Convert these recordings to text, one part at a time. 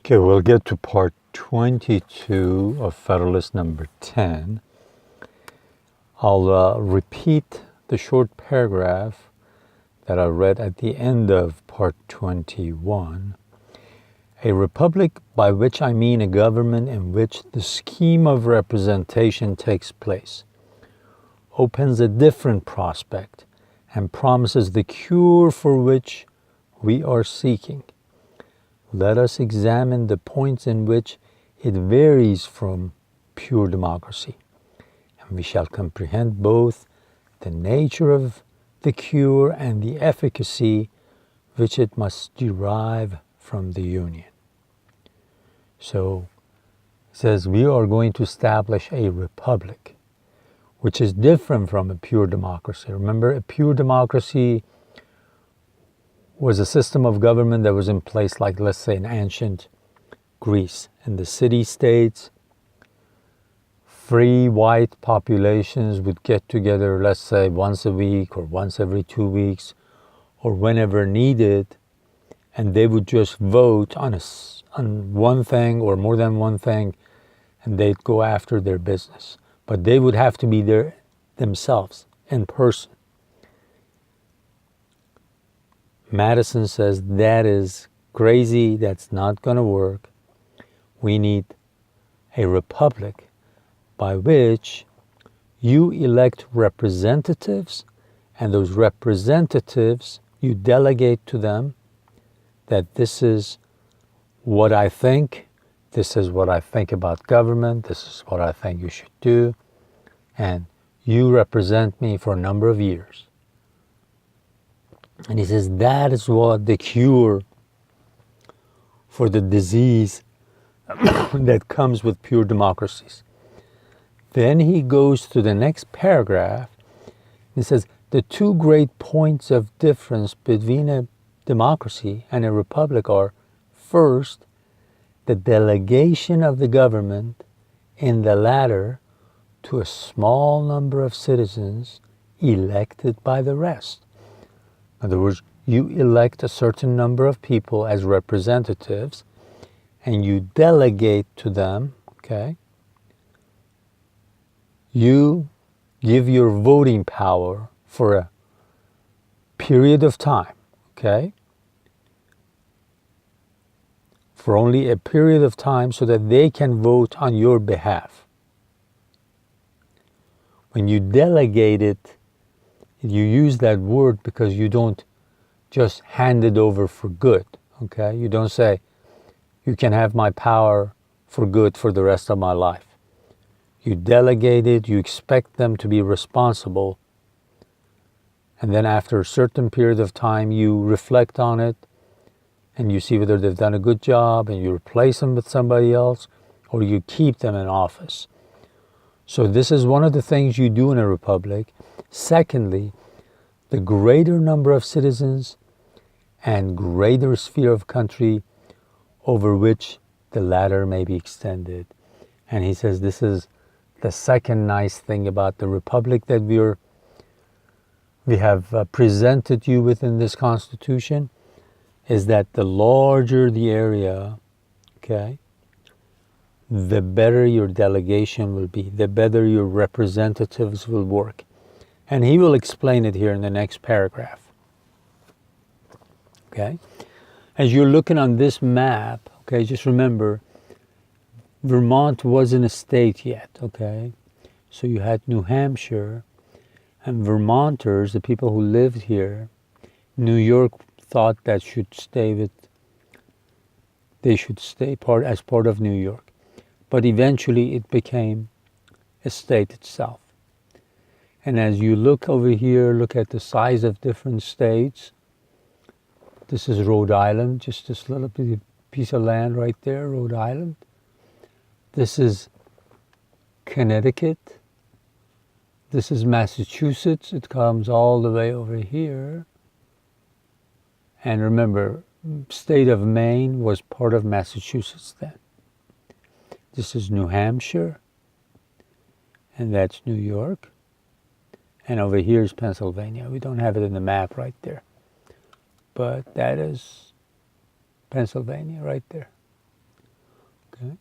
Okay, we'll get to part 22 of Federalist number 10. I'll repeat the short paragraph that I read at the end of part 21. A republic, by which I mean a government in which the scheme of representation takes place, opens a different prospect and promises the cure for which we are seeking. Let us examine the points in which it varies from pure democracy, and we shall comprehend both the nature of the cure and the efficacy which it must derive from the union. So, it says we are going to establish a republic, which is different from a pure democracy. Remember, a pure democracy was a system of government that was in place, like, let's say, in ancient Greece. In the city-states, free white populations would get together, let's say, once a week or once every 2 weeks or whenever needed, and they would just vote on one thing or more than one thing, and they'd go after their business. But they would have to be there themselves, in person. Madison says that is crazy, that's not going to work. We need a republic by which you elect representatives, and those representatives, you delegate to them that this is what I think, this is what I think about government, this is what I think you should do, and you represent me for a number of years. And he says that is what the cure for the disease that comes with pure democracies. Then he goes to the next paragraph. He says the two great points of difference between a democracy and a republic are, first, the delegation of the government in the latter to a small number of citizens elected by the rest. In other words, you elect a certain number of people as representatives and you delegate to them, okay? You give your voting power for a period of time, okay? For only a period of time so that they can vote on your behalf. When you delegate it, you use that word because you don't just hand it over for good, okay? You don't say, you can have my power for good for the rest of my life. You delegate it, you expect them to be responsible, and then after a certain period of time, you reflect on it, and you see whether they've done a good job, and you replace them with somebody else, or you keep them in office. So this is one of the things you do in a republic. Secondly, the greater number of citizens and greater sphere of country over which the latter may be extended. And he says this is the second nice thing about the republic that we have presented you with in this Constitution, is that the larger the area, okay, the better your delegation will be, the better your representatives will work. And he will explain it here in the next paragraph. Okay? As you're looking on this map, okay, just remember, Vermont wasn't a state yet, okay? So you had New Hampshire, and Vermonters, the people who lived here, New York thought that they should stay as part of New York. But eventually it became a state itself. And as you look over here, look at the size of different states. This is Rhode Island, just this little piece of land right there, Rhode Island. This is Connecticut. This is Massachusetts. It comes all the way over here. And remember, state of Maine was part of Massachusetts then. This is New Hampshire, and that's New York. And over here is Pennsylvania. We don't have it in the map right there. But that is Pennsylvania right there. Okay.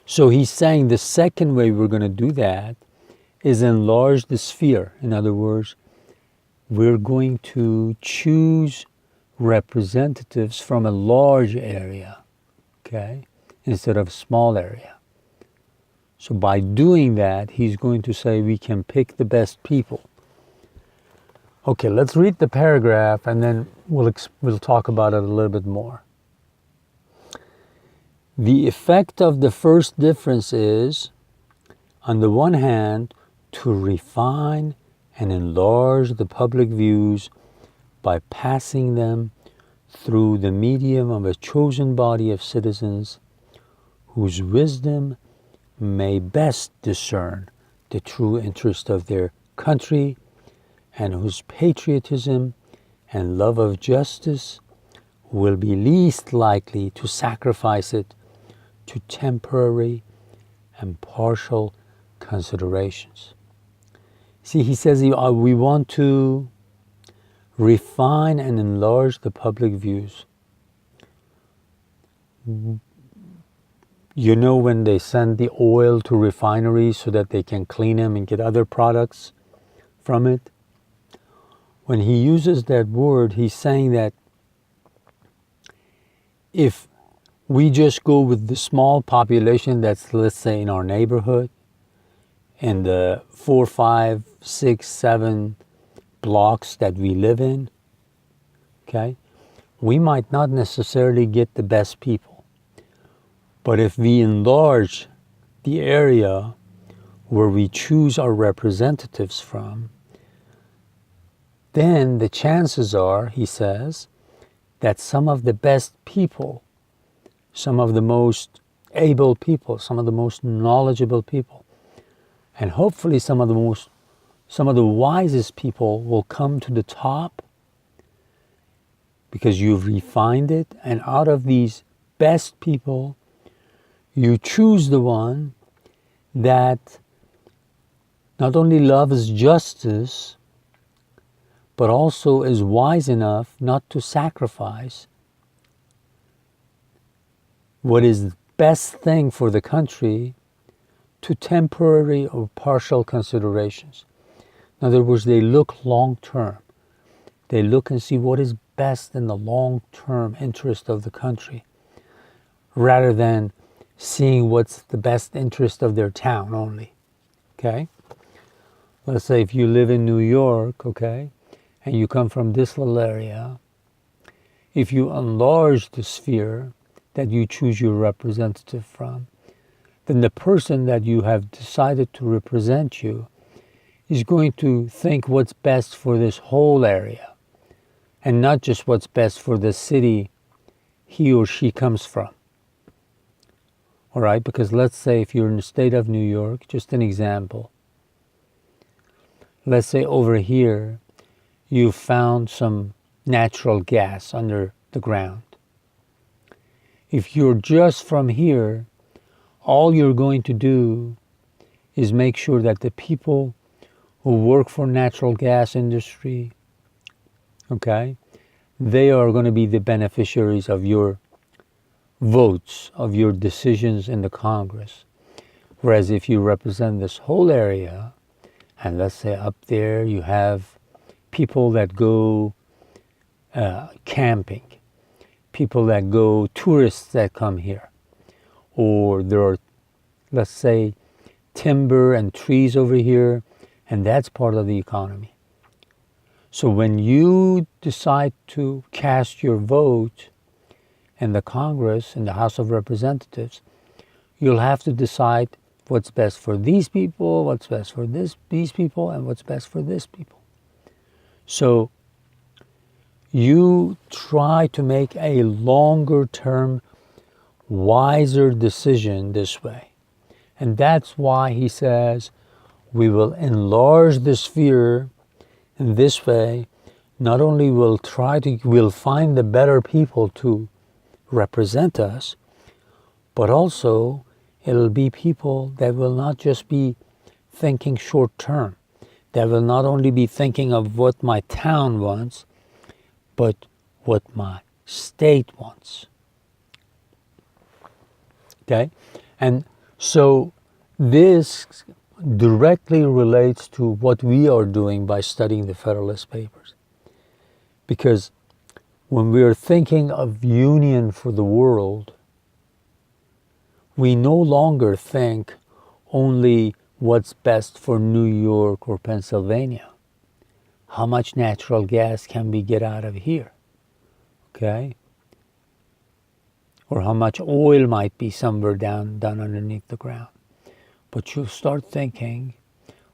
So he's saying the second way we're going to do that is enlarge the sphere. In other words, we're going to choose representatives from a large area, okay, instead of a small area. So by doing that, he's going to say we can pick the best people. Okay, let's read the paragraph and then we'll talk about it a little bit more. The effect of the first difference is, on the one hand, to refine and enlarge the public views by passing them through the medium of a chosen body of citizens whose wisdom may best discern the true interest of their country and whose patriotism and love of justice will be least likely to sacrifice it to temporary and partial considerations. See, he says we want to refine and enlarge the public views. You know, when they send the oil to refineries so that they can clean them and get other products from it, when he uses that word, he's saying that if we just go with the small population that's, let's say, in our neighborhood, in the 4, 5, 6, 7 blocks that we live in, okay, we might not necessarily get the best people. But if we enlarge the area where we choose our representatives from, then the chances are, he says, that some of the best people, some of the most able people, some of the most knowledgeable people, and hopefully some of the wisest people will come to the top because you've refined it, and out of these best people, you choose the one that not only loves justice, but also is wise enough not to sacrifice what is the best thing for the country to temporary or partial considerations. In other words, they look long term. They look and see what is best in the long term interest of the country, rather than seeing what's the best interest of their town only. Okay? Let's say if you live in New York, okay, and you come from this little area, if you enlarge the sphere that you choose your representative from, then the person that you have decided to represent you is going to think what's best for this whole area, and not just what's best for the city he or she comes from. All right, because let's say if you're in the state of New York, just an example, let's say over here, you found some natural gas under the ground. If you're just from here, all you're going to do is make sure that the people who work for natural gas industry, okay, they are going to be the beneficiaries of your votes, of your decisions in the Congress. Whereas if you represent this whole area, and let's say up there you have people that go camping, people that go, tourists that come here, or there are, let's say, timber and trees over here, and that's part of the economy. So when you decide to cast your vote in the Congress, in the House of Representatives, you'll have to decide what's best for these people, what's best for these people, and what's best for this people. So you try to make a longer term, wiser decision this way. And that's why he says we will enlarge the sphere in this way. Not only we'll find the better people to represent us, but also it'll be people that will not just be thinking short term, that will not only be thinking of what my town wants, but what my state wants. Okay? And so this directly relates to what we are doing by studying the Federalist Papers. Because when we are thinking of union for the world, we no longer think only what's best for New York or Pennsylvania. How much natural gas can we get out of here? Okay? Or how much oil might be somewhere down underneath the ground. But you'll start thinking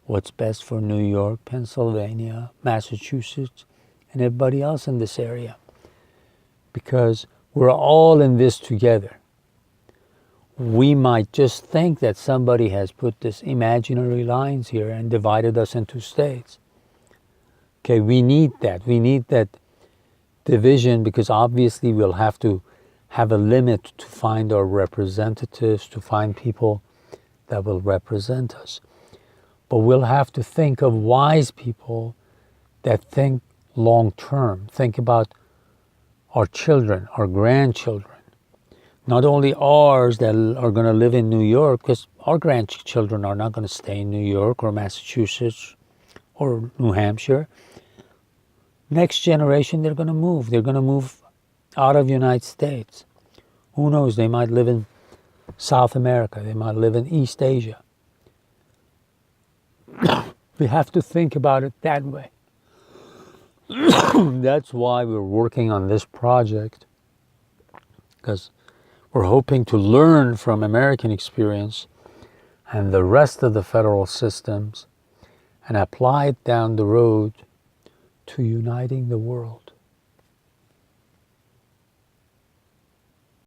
what's best for New York, Pennsylvania, Massachusetts, and everybody else in this area. Because we're all in this together. We might just think that somebody has put this imaginary lines here and divided us into states. Okay, we need that. We need that division because obviously we'll have to have a limit to find our representatives, to find people that will represent us. But we'll have to think of wise people that think long term, think about our children, our grandchildren. Not only ours that are going to live in New York, because our grandchildren are not going to stay in New York or Massachusetts or New Hampshire. Next generation, they're going to move. They're going to move out of the United States. Who knows? They might live in South America. They might live in East Asia. We have to think about it that way. That's why we're working on this project, because we're hoping to learn from American experience and the rest of the federal systems and apply it down the road to uniting the world.